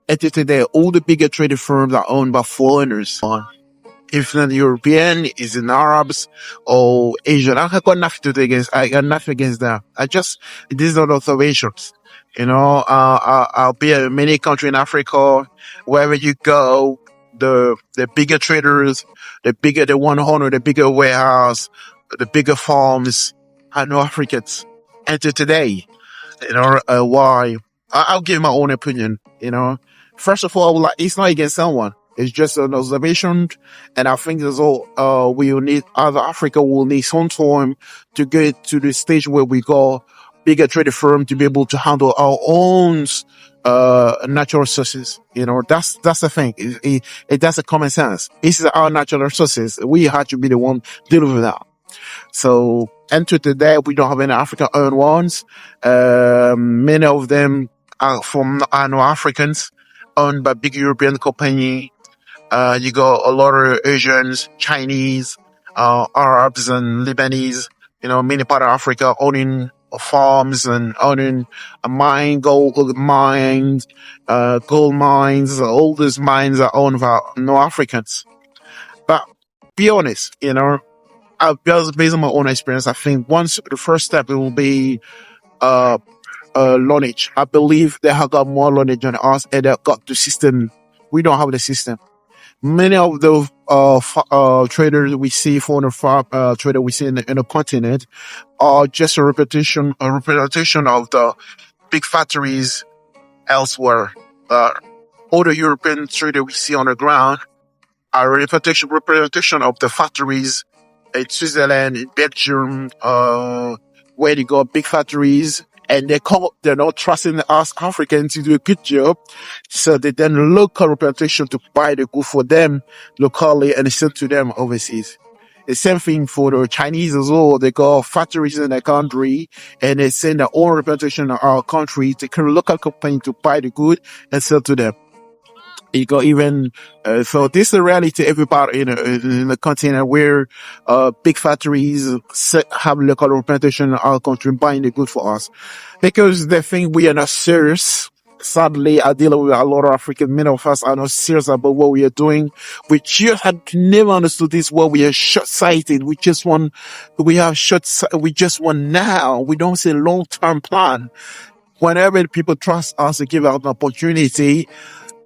And today, all the bigger trading firms are owned by foreigners. If not European, is in Arabs or Asian. I got nothing to do against. I got nothing against that. These are observations. I'll be in many countries in Africa, wherever you go, the bigger traders, the one owner, the bigger warehouse, the bigger farms, are no Africans. And today, why? I'll give my own opinion. First of all, like, it's not against someone. It's just an observation, and I think as well, we will need, other Africa will need some time to get to the stage where we go bigger trading firm to be able to handle our own, natural resources. That's the thing. That's a common sense. This is our natural resources. We have to be the one dealing with that. So, and to today, we don't have any African-owned ones. Many of them are no Africans, owned by big European company. You got a lot of Asians, Chinese, Arabs and Lebanese, many part of Africa owning farms and owning gold mines, all these mines are owned by no Africans. But be honest, based on my own experience, I think the first step, it will be, knowledge. I believe they have got more knowledge than us, and they got the system. We don't have the system. Many of the traders we see, foreign trader we see in the continent, are just a representation of the big factories elsewhere. All the European trader we see on the ground are a representation of the factories in Switzerland, in Belgium, where they got big factories. And they're not trusting us Africans to do a good job. So they then local representation to buy the good for them locally and sell to them overseas. The same thing for the Chinese as well. They got factories in their country and they send their own representation in our country to a local company to buy the good and sell to them. You got even, so this is a reality everybody in the continent where, big factories have local representation in our country buying the good for us. Because they think we are not serious. Sadly, I deal with a lot of African, many of us are not serious about what we are doing. We just had never understood this, where we are short-sighted. We just want now. We don't see long-term plan. Whenever people trust us to give out an opportunity,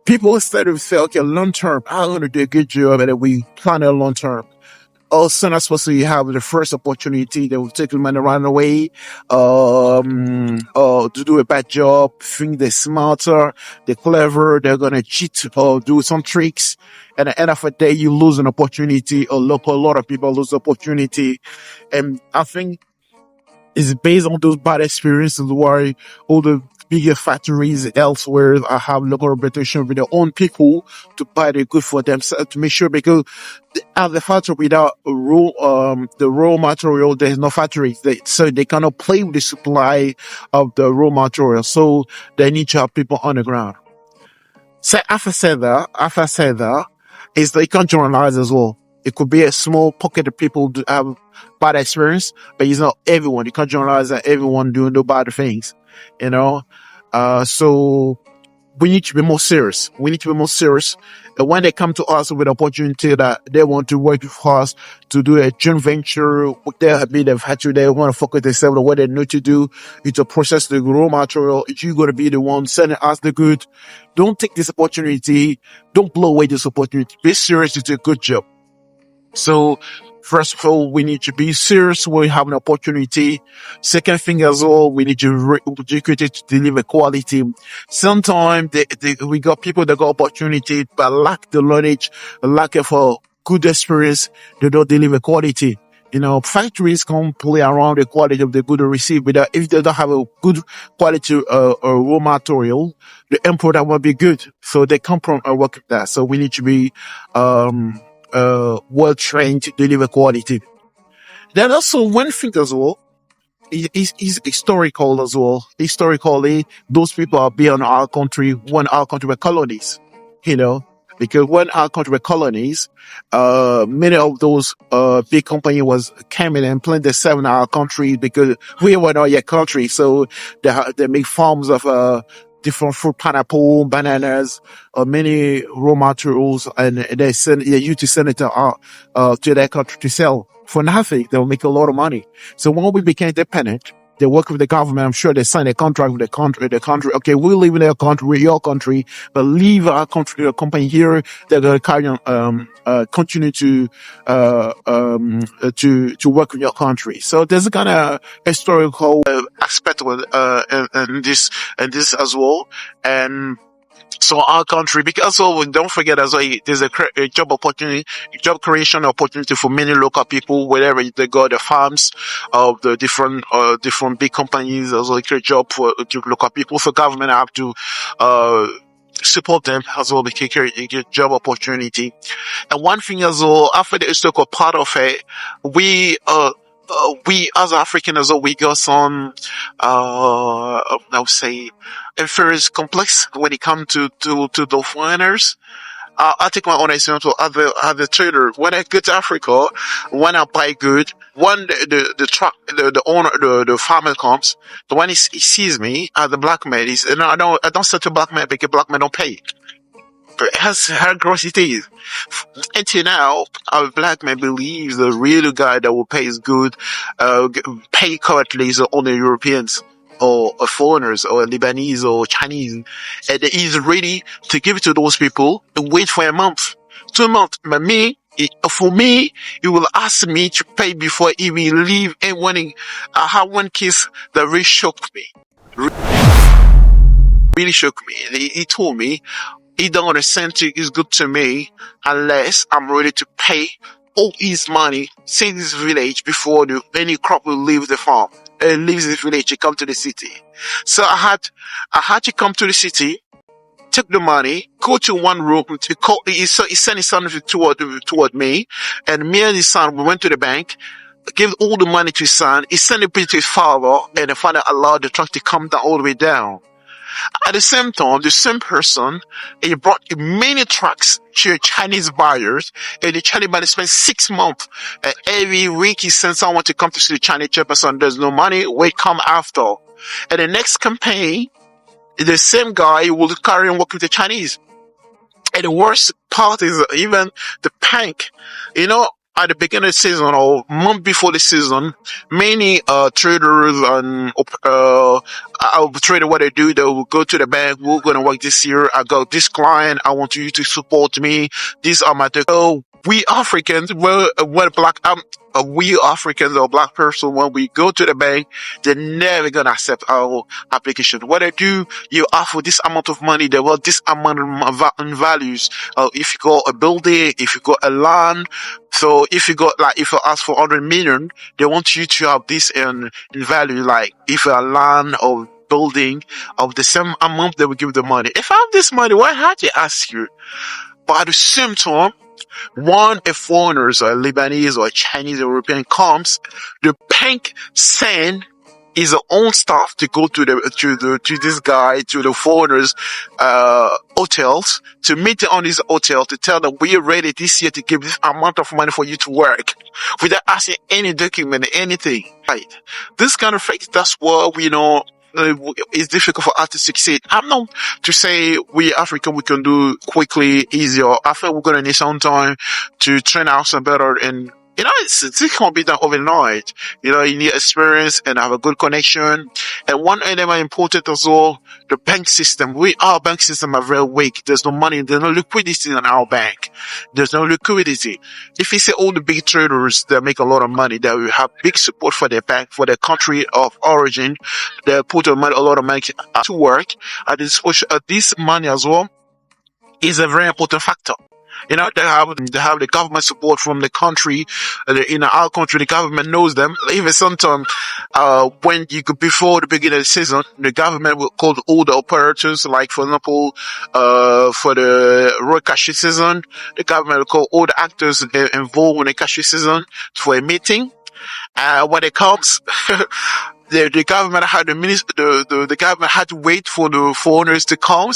people instead of say, okay, long term, I'm going to do a good job, and then we plan a long term. All soon as possible, you have the first opportunity, they will take the money right away, to do a bad job, think they're smarter, they're clever, they're going to cheat or do some tricks. And at the end of the day, you lose an opportunity, a lot of people lose opportunity. And I think it's based on those bad experiences why all the bigger factories elsewhere have local representation with their own people to buy the good for themselves, to make sure, because at the factory without the raw material, there's no factory. So they cannot play with the supply of the raw material. So they need to have people on the ground. So after I said that, is they can generalize as well. It could be a small pocket of people to have bad experience, but it's not everyone. You can't generalize that everyone doing the bad things, so we need to be more serious. And when they come to us with opportunity that they want to work with us to do a joint venture, they want to focus themselves on what they need to do. It's to process the raw material. You're going to be the one sending us the good. Don't take this opportunity. Don't blow away this opportunity. Be serious to do a good job. So, first of all, we need to be serious when we have an opportunity. Second thing as well, we need to educate it to deliver quality. Sometimes we got people that got opportunity but lack the knowledge, lack of a good experience. They don't deliver quality. Factories can play around the quality of the good they receive, but if they don't have a good quality raw material, the end product won't be good. So they come from work with that. So we need to be well trained to deliver quality. Then also one thing as well is historical as well. Historically, those people are beyond our country when our country were colonies. Because when our country were colonies, many of those big companies was coming and planting themselves in our country because we were not yet country. So they make farms of different fruit, pineapple, bananas, many raw materials, and they used to send it to their country to sell for nothing. They'll make a lot of money. So when we became independent, they work with the government. I'm sure they signed a contract with the country. Okay, we'll live in their country, we're your country, but leave our country, the company here. They're going to carry on, continue to work with your country. So there's a kind of historical aspect with in this as well. And so our country, because also don't forget as well, there's a job opportunity, job creation opportunity for many local people, wherever they go, the farms of the different big companies, also create job for local people. For government have to support them as well, because create job opportunity. And one thing as well, after the historical part of it, we as African as well, we got some, I would say, inferiority complex when it comes to the foreigners. I take my own example as a trader. When I go to Africa, when I buy good, when the truck, the owner, the farmer comes, the one he sees me as a black man, I don't sell to black man because black men don't pay. That's how gross it is. Until now, our black man believes the real guy that will pay is good, pay correctly is only Europeans or foreigners or Lebanese or Chinese. And he's ready to give it to those people and wait for a month, 2 months. But for me, he will ask me to pay before he will leave. And I had one case that really shocked me. Really shocked me. He told me, he don't understand is good to me unless I'm ready to pay all his money, save this village before any crop will leave the farm and leaves the village to come to the city. So I had to come to the city, take the money, go to one room to call. He sent his son toward me, and me and his son, we went to the bank, gave all the money to his son. He sent it to his father, and the father allowed the truck to come down all the way down. At the same time, the same person, he brought many trucks to Chinese buyers, and the Chinese buyers spent 6 months. And every week he sent someone to come to see the Chinese person. There's no money, wait, come after. And the next campaign, the same guy will carry on working with the Chinese. And the worst part is even the bank, at the beginning of the season or month before the season, many traders and trader, what they do, they will go to the bank. We're going to work this year. I got this client. I want you to support me. These are my we Africans, we Africans or black person, when we go to the bank, they're never gonna accept our application. What they do, you offer this amount of money, they want this amount of values. If you got a building, if you got a land, so if you ask for 100 million, they want you to have this in value. Like if a land or building of the same amount, they will give the money. If I have this money, why had to ask you? But at the same time, when a foreigner or a Lebanese or a Chinese or European comes, the bank send his own staff to go to this guy, to the foreigners hotels, to meet on his hotel, to tell them we are ready this year to give this amount of money for you to work without asking any document, anything. Right? This kind of thing, that's what we know. It's difficult for us to succeed. I'm not to say we African we can do quickly, easier. I think we're gonna need some time to train ourselves better, and it can't be done overnight. You need experience and have a good connection. And one element important as well, the bank system. Our bank system are very weak. There's no money, there's no liquidity in our bank. There's no liquidity. If you say all the big traders that make a lot of money, that will have big support for their bank, for their country of origin, they put a lot of money to work. This money as well is a very important factor. They have the government support from the country. In our country, the government knows them. Even sometimes, before the beginning of the season, the government will call all the operators, like for example, for the road cashew season, the government will call all the actors involved in the cashew season for a meeting. When it comes, the government had the government had to wait for the foreigners to come.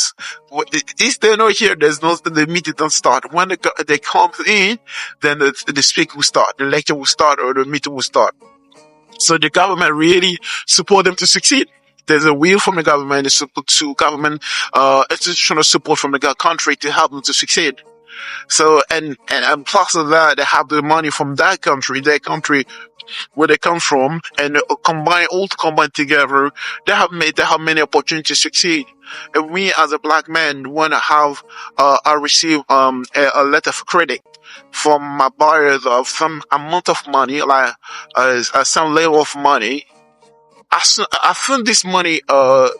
If they're not here, the meeting don't start. When they come in, then the speaker will start, the lecture will start, or the meeting will start. So the government really support them to succeed. there's a will from the government, to government, institutional support from the country to help them to succeed. So, and plus of that, they have the money from that country, their country where they come from, and combine together, they have many opportunities to succeed. And we as a black man want to have, I receive, a letter of credit from my buyers of some amount of money, like, some level of money. I found this money,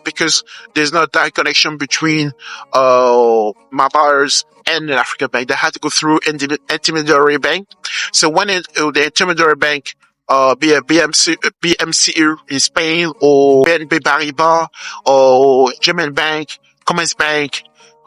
because there's no direct connection between, my buyers and the African bank. They had to go through intermediary bank. So when the intermediary bank, be a BMC in Spain, or BNP Paribas, or German bank, Commerce Bank,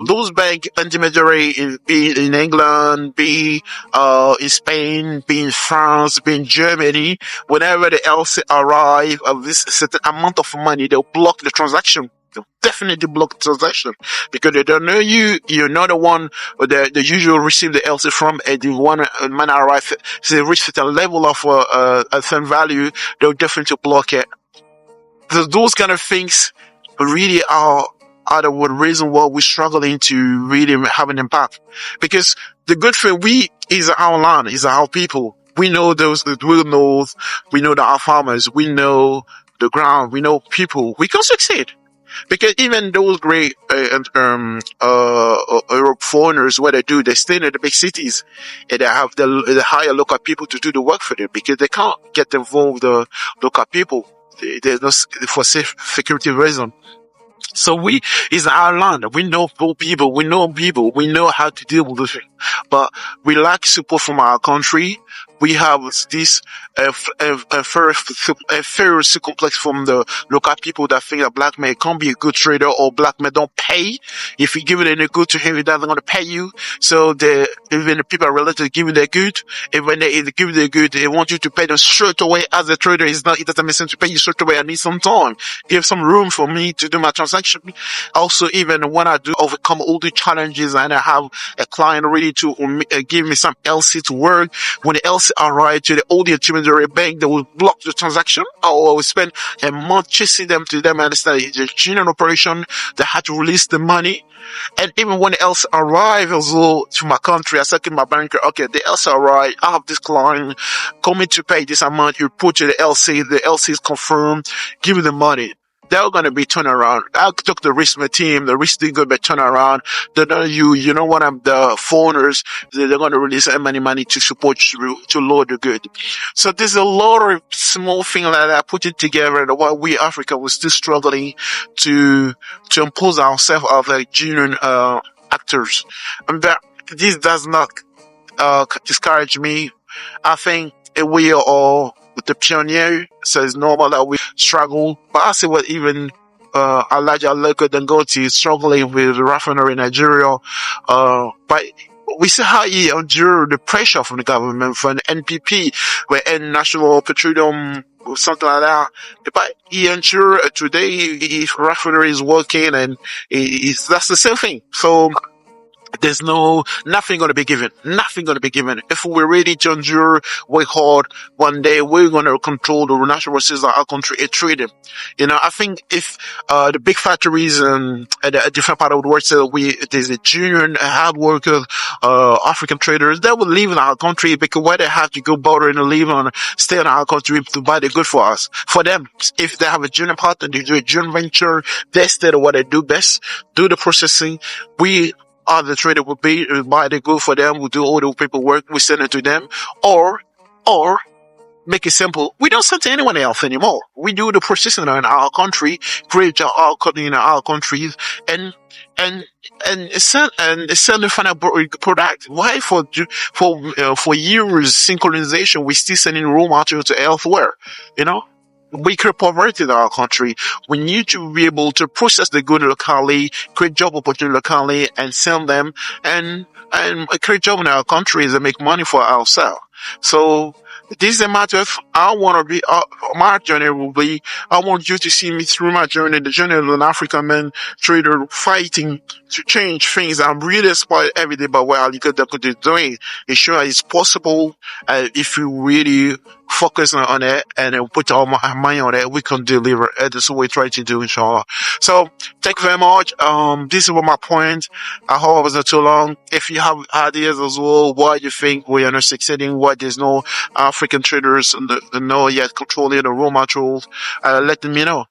those bank intermediary be in England, be, in Spain, be in France, be in Germany, whenever the LC arrive of this certain amount of money, they'll block the transaction. They'll definitely block the transaction because they don't know you. You're not the one that they usually receive the LC from, and the one man arrive, so they reach a level of, a certain value, they'll definitely block it. So those kind of things really are the reason why we're struggling to really have an impact. Because the good thing is our land, is our people. We know those that will know, we know that our farmers, we know the ground, we know people. We can succeed. Because even those great, foreigners, what they stay in the big cities, and they have the higher local people to do the work for them, because they can't get involved, the local people. There's no, for security reason. So it's our land. We know people, we know how to deal with it. But we lack support from our country. We have this, inferiority complex from the local people that think that black man can't be a good trader, or black man don't pay. If you give it any good to him, he doesn't want to pay you. So even the people are related to giving their good. And when they give their good, they want you to pay them straight away. As a trader, it doesn't make sense to pay you straight away. I need some time. Give some room for me to do my transaction. Also, even when I do overcome all the challenges and I have a client ready to give me some LC to work, when the LC arrive to the intermediary bank, they will block the transaction, or I will spend a month chasing them to them. I understand it's a genuine operation. They had to release the money. And even when the LC arrive also to my country, I said to my banker, okay, the LC arrive, I have this client coming to pay this amount. You put to the LC is confirmed, give me the money. They're going to be turned around. I took the risk with my team. The risk didn't go be turned around. They're not you know what, I'm the foreigners. They're going to release money to support you, to load the good. So there's a lot of small things like that put it together, and while we Africa was still struggling to impose ourselves as like genuine, actors. And that, this does not, discourage me. I think we are all with the pioneer, so it's normal that we struggle. But I see what even, Aliko Dangote is struggling with the refinery in Nigeria. But we see how he endured the pressure from the government, from the NPP, where National Petroleum, something like that. But he endured, today his refinery is working, and that's the same thing. So there's nothing going to be given. Nothing going to be given. If we're ready to endure, work hard, one day we're going to control the natural resources of our country and trade them. I think if, the big factories and a different part of the world say there's a genuine hard worker, African traders, they will live in our country, because why they have to go border and live on, stay in our country to buy the good for us. For them, if they have a genuine partner, they do a joint venture, they stay to what they do best, do the processing. We, the trader will buy the good for them, we'll do all the paperwork, we send it to them, or make it simple, we don't send to anyone else anymore. We do the processing in our country, create our company in our countries, and send the final product. Why for years colonization we still sending raw material to elsewhere? We create poverty in our country. We need to be able to process the good locally, create job opportunity locally, and sell them, and create job in our countries and make money for ourselves. So this is a matter of, I want to be, my journey will be, I want you to see me through my journey, the journey of an African man trader fighting to change things. I'm really inspired every day by what Aliko Dangote is doing. It's sure it's possible, if you really focus on it and put all my money on it, we can deliver. That's what we try to do, inshallah. So thank you very much. This is what my point. I hope I wasn't too long. If you have ideas as well, why you think we are not succeeding, why there's no African traders no yet controlling the raw materials, let me know.